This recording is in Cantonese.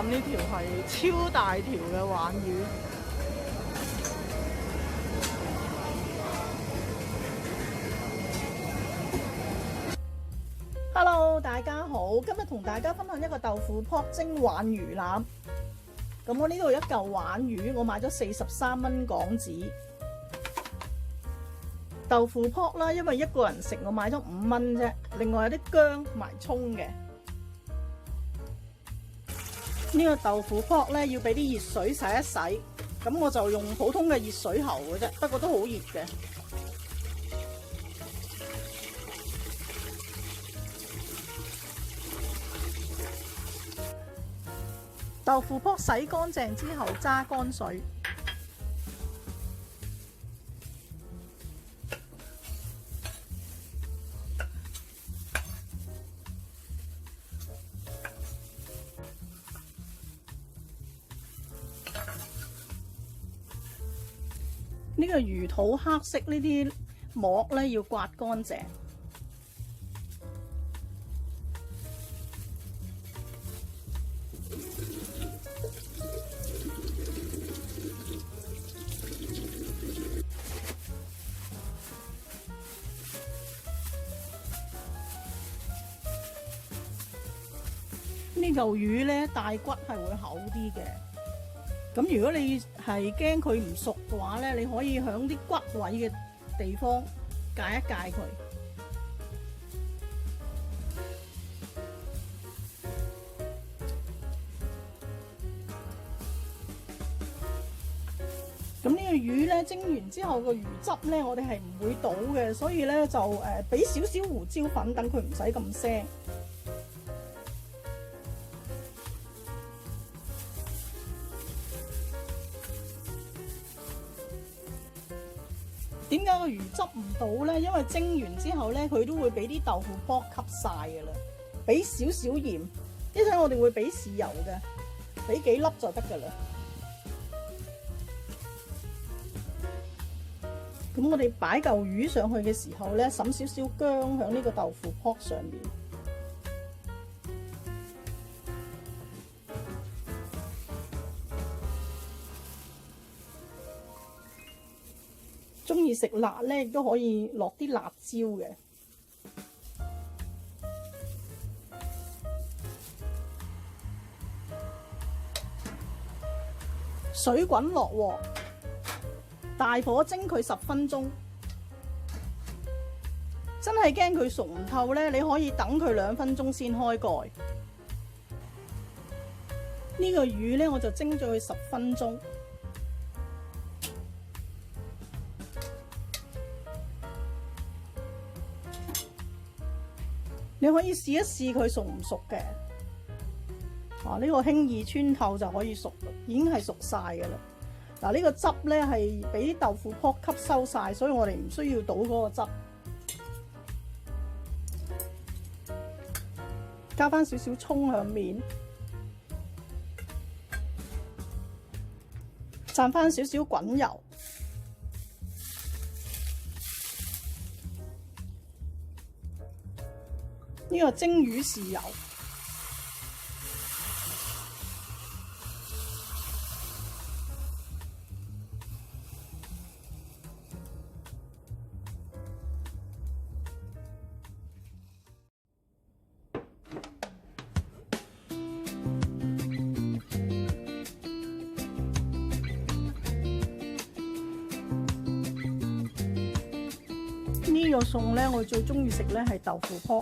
緊呢條係超大條嘅鯇魚。Hello， 大家好，今日同大家分享一個豆腐泡蒸鯇魚腩。咁我呢度一嚿鯇魚，我買咗43蚊港紙。豆腐泡啦，因為一個人食，我買咗5蚊啫。另外有啲薑同埋葱嘅。呢個豆腐泡咧要俾啲熱水洗一洗，咁我就用普通嘅熱水喉嘅啫，不過都好熱嘅。豆腐泡洗乾淨之後揸乾水，呢個魚肚黑色呢啲膜咧要刮乾淨。呢嚿魚咧大骨係會厚啲嘅，咁如果你係驚佢唔熟嘅話咧，你可以喺啲骨位嘅地方界一界佢。咁呢個魚咧蒸完之後個魚汁咧，我哋係唔會倒嘅，所以咧就俾少少胡椒粉，等佢唔使咁腥。點解個魚汁唔倒呢？因為蒸完之後呢，佢都會俾啲豆腐泡吸晒噶啦。俾少少鹽，一陣我哋會俾豉油嘅，俾幾粒就得噶啦。咁我哋擺嚿魚上去嘅時候呢，灑少少薑喺呢個豆腐泡上面。中意食辣咧，亦都可以落啲辣椒嘅。水滾落鑊，大火蒸佢10分鐘。真係驚佢熟唔透咧，你可以等佢2分鐘先開蓋。呢個魚咧，我就蒸咗佢10分鐘。你可以試一試佢熟唔熟嘅。呢個輕易穿透就可以熟，已經係熟晒㗎啦。嗱，呢個汁咧係俾啲豆腐泡吸收晒，所以我哋唔需要倒嗰個汁。加翻少少葱響面，灒翻少少滾油。呢個蒸魚豉油，呢個餸咧，我最中意食咧係豆腐泡。